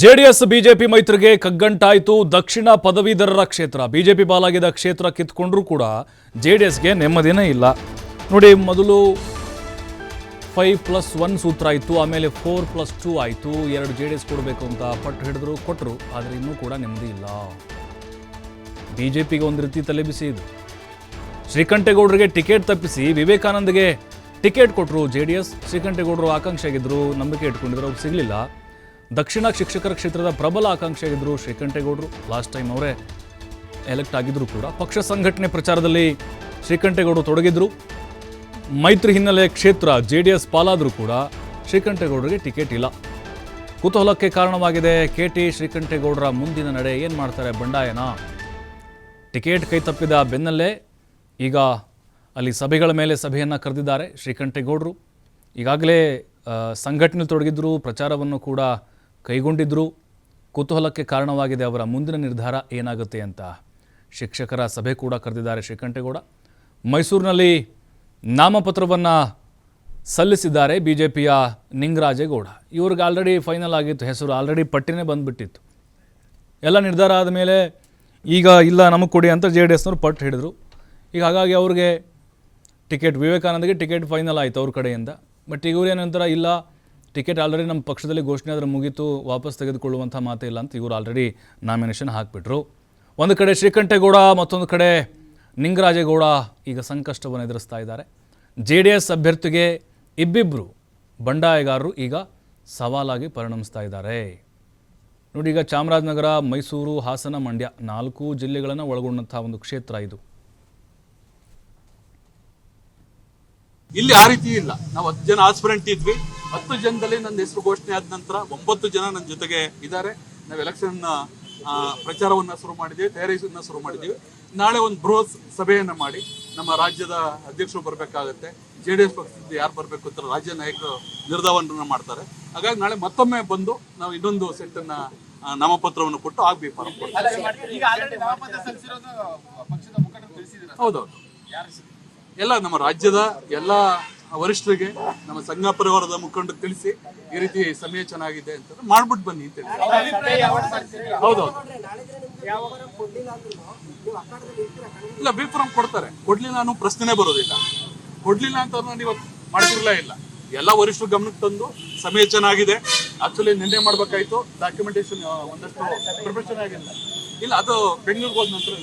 JDS BJP ಮೈತ್ರಿಗೆ ಕಗ್ಗಂಟಾಯಿತು. ದಕ್ಷಿಣ ಪದವೀಧರರ ಕ್ಷೇತ್ರ BJP ಪಾಲಾಗಿದ್ದ ಕ್ಷೇತ್ರ ಕಿತ್ಕೊಂಡ್ರೂ ಕೂಡ ಜೆಡಿಎಸ್ಗೆ ನೆಮ್ಮದಿನೇ ಇಲ್ಲ. ನೋಡಿ, ಮೊದಲು 5+1 ಸೂತ್ರ ಆಯಿತು, ಆಮೇಲೆ 4+2 ಆಯಿತು. 2 ಜೆಡಿಎಸ್ ಕೊಡಬೇಕು ಅಂತ ಪಟ್ಟು ಹಿಡಿದ್ರು, ಕೊಟ್ಟರು. ಆದರೆ ಇನ್ನೂ ಕೂಡ ನೆಮ್ಮದಿ ಇಲ್ಲ. ಬಿಜೆಪಿಗೆ ಒಂದು ರೀತಿ ತಲೆಬಿಸಿ ಇದು. ಶ್ರೀಕಂಠೇಗೌಡರಿಗೆ ಟಿಕೆಟ್ ತಪ್ಪಿಸಿ ವಿವೇಕಾನಂದಗೆ ಟಿಕೆಟ್ ಕೊಟ್ಟರು ಜೆಡಿಎಸ್. ಶ್ರೀಕಂಠೇಗೌಡರು ಆಕಾಂಕ್ಷಿಯಾಗಿದ್ದರು, ನಂಬಿಕೆ ಇಟ್ಕೊಂಡಿದ್ರು, ಅವ್ರು ಸಿಗಲಿಲ್ಲ. ದಕ್ಷಿಣ ಶಿಕ್ಷಕರ ಕ್ಷೇತ್ರದ ಪ್ರಬಲ ಆಕಾಂಕ್ಷಿಯಾಗಿದ್ದರು ಶ್ರೀಕಂಠೇಗೌಡರು. ಲಾಸ್ಟ್ ಟೈಮ್ ಅವರೇ ಎಲೆಕ್ಟ್ ಆಗಿದ್ರು ಕೂಡ. ಪಕ್ಷ ಸಂಘಟನೆ ಪ್ರಚಾರದಲ್ಲಿ ಶ್ರೀಕಂಠೇಗೌಡರು ತೊಡಗಿದ್ರು. ಮೈತ್ರಿ ಹಿನ್ನೆಲೆ ಕ್ಷೇತ್ರ ಜೆಡಿಎಸ್ ಪಾಲಾದರೂ ಕೂಡ ಶ್ರೀಕಂಠೇಗೌಡರಿಗೆ ಟಿಕೆಟ್ ಇಲ್ಲ. ಕುತೂಹಲಕ್ಕೆ ಕಾರಣವಾಗಿದೆ KT ಶ್ರೀಕಂಠೇಗೌಡರ ಮುಂದಿನ ನಡೆ. ಏನು ಮಾಡ್ತಾರೆ? ಬಂಡಾಯನ? ಟಿಕೆಟ್ ಕೈ ತಪ್ಪಿದ ಬೆನ್ನಲ್ಲೇ ಈಗ ಅಲ್ಲಿ ಸಭೆಗಳ ಮೇಲೆ ಸಭೆಯನ್ನು ಕರೆದಿದ್ದಾರೆ ಶ್ರೀಕಂಠೇಗೌಡರು. ಈಗಾಗಲೇ ಸಂಘಟನೆ ತೊಡಗಿದ್ರು, ಪ್ರಚಾರವನ್ನು ಕೂಡ ಕೈಗೊಂಡಿದ್ದರು. ಕುತೂಹಲಕ್ಕೆ ಕಾರಣವಾಗಿದೆ ಅವರ ಮುಂದಿನ ನಿರ್ಧಾರ ಏನಾಗುತ್ತೆ ಅಂತ. ಶಿಕ್ಷಕರ ಸಭೆ ಕೂಡ ಕರೆದಿದ್ದಾರೆ ಶ್ರೀಕಂಠೇಗೌಡ. ಮೈಸೂರಿನಲ್ಲಿ ನಾಮಪತ್ರವನ್ನು ಸಲ್ಲಿಸಿದ್ದಾರೆ ಬಿಜೆಪಿಯ ನಿಂಗರಾಜೇಗೌಡ. ಇವ್ರಿಗೆ ಆಲ್ರೆಡಿ ಫೈನಲ್ ಆಗಿತ್ತು, ಹೆಸರು ಆಲ್ರೆಡಿ ಪಟ್ಟಿನೇ ಬಂದುಬಿಟ್ಟಿತ್ತು. ಎಲ್ಲ ನಿರ್ಧಾರ ಆದಮೇಲೆ ಈಗ ಇಲ್ಲ ನಮಗೆ ಕೊಡಿ ಅಂತ JDSನವ್ರು ಪಟ್ಟು ಹಿಡಿದ್ರು. ಈಗ ಹಾಗಾಗಿ ಅವ್ರಿಗೆ ಟಿಕೆಟ್, ವಿವೇಕಾನಂದಗೆ ಟಿಕೆಟ್ ಫೈನಲ್ ಆಯಿತು ಅವ್ರ ಕಡೆಯಿಂದ. ಬಟ್ ಈಗ ಇವ್ರೇನಂತರ ಇಲ್ಲ, ಟಿಕೆಟ್ ಆಲ್ರೆಡಿ ನಮ್ಮ ಪಕ್ಷದಲ್ಲಿ ಘೋಷಣೆ ಆದರೆ ಮುಗೀತು, ವಾಪಸ್ ತೆಗೆದುಕೊಳ್ಳುವಂಥ ಮಾತೇ ಇಲ್ಲ ಅಂತ ಇವರು ಆಲ್ರೆಡಿ ನಾಮಿನೇಷನ್ ಹಾಕಿಬಿಟ್ರು. ಒಂದು ಕಡೆ ಶ್ರೀಕಂಠೇಗೌಡ, ಮತ್ತೊಂದು ಕಡೆ ನಿಂಗರಾಜೇಗೌಡ ಈಗ ಸಂಕಷ್ಟವನ್ನು ಎದುರಿಸ್ತಾ ಇದ್ದಾರೆ. JDS ಅಭ್ಯರ್ಥಿಗೆ ಇಬ್ಬಿಬ್ಬರು ಬಂಡಾಯಗಾರರು ಈಗ ಸವಾಲಾಗಿ ಪರಿಣಮಿಸ್ತಾ ಇದ್ದಾರೆ. ನೋಡಿ, ಈಗ ಚಾಮರಾಜನಗರ, ಮೈಸೂರು, ಹಾಸನ, ಮಂಡ್ಯ 4 ಜಿಲ್ಲೆಗಳನ್ನು ಒಳಗೊಂಡಂಥ ಒಂದು ಕ್ಷೇತ್ರ ಇದು. ಇಲ್ಲಿ ಆ ರೀತಿ ಇಲ್ಲ. ನಾವು 10 ಜನ ಆಸ್ಪಿರೆಂಟ್ ಇದ್ವಿ. 10 ಜನದಲ್ಲಿ ನನ್ನ ಹೆಸರು ಘೋಷಣೆ ಆದ ನಂತರ 9 ಜನ ನನ್ನ ಜೊತೆಗೆ ಇದ್ದಾರೆ. ನಾವು ಎಲೆಕ್ಷನ್ ಪ್ರಚಾರವನ್ನು ಶುರು ಮಾಡಿದ್ದೀವಿ, ತಯಾರಿಸನ್ನ ಶುರು ಮಾಡಿದ್ದೀವಿ. ನಾಳೆ ಒಂದು ಬೃಹತ್ ಸಭೆಯನ್ನು ಮಾಡಿ ನಮ್ಮ ರಾಜ್ಯದ ಅಧ್ಯಕ್ಷರು ಬರಬೇಕಾಗತ್ತೆ. JDS ಪಕ್ಷದಿಂದ ಯಾರು ಬರಬೇಕು ಅಂತ ರಾಜ್ಯ ನಾಯಕರು ನಿರ್ಧಾರವನ್ನು ಮಾಡ್ತಾರೆ. ಹಾಗಾಗಿ ನಾಳೆ ಮತ್ತೊಮ್ಮೆ ಬಂದು ನಾವು ಇನ್ನೊಂದು ಸೆಟ್ಟನ್ನು ನಾಮಪತ್ರವನ್ನು ಕೊಟ್ಟು ಆಗ್ಬೇಕು. ಹೌದೌದು, ಎಲ್ಲ ನಮ್ಮ ರಾಜ್ಯದ ಎಲ್ಲ ವರಿಷ್ಠರಿಗೆ, ನಮ್ಮ ಸಂಘ ಪರಿವಾರದ ಮುಖಂಡರು ತಿಳಿಸಿ ಈ ರೀತಿ ಸಮಯ ಚೆನ್ನಾಗಿದೆ ಅಂತ ಮಾಡ್ಬಿಟ್ಟು ಬನ್ನಿ ಅಂತ ಹೇಳಿ. ಹೌದೌದು, ಇಲ್ಲ B.Pharm ಕೊಡ್ತಾರೆ. ಕೊಡ್ಲಿಲ್ಲ ಅನ್ನೋ ಪ್ರಶ್ನೆನೇ ಬರೋದಿಲ್ಲ. ಕೊಡ್ಲಿಲ್ಲ ಅಂತ ನಾನು ಇವತ್ತು ಮಾಡ್ತಿರ್ಲೇ ಇಲ್ಲ. ಎಲ್ಲ ವರಿಷ್ಠರು ಗಮನಕ್ಕೆ ತಂದು ಸಮಯ ಚೆನ್ನಾಗಿದೆ. ಆಕ್ಚುಲಿ ನಿನ್ನೆ ಮಾಡ್ಬೇಕಾಯ್ತು, ಡಾಕ್ಯುಮೆಂಟೇಶನ್ ಒಂದಷ್ಟು ಪ್ರಿಪರೇಷನ್ ಆಗಿಲ್ಲ. ಇಲ್ಲ, ಅದು ಬೆಂಗಳೂರಿಗೆ ಹೋದ ನಂತರ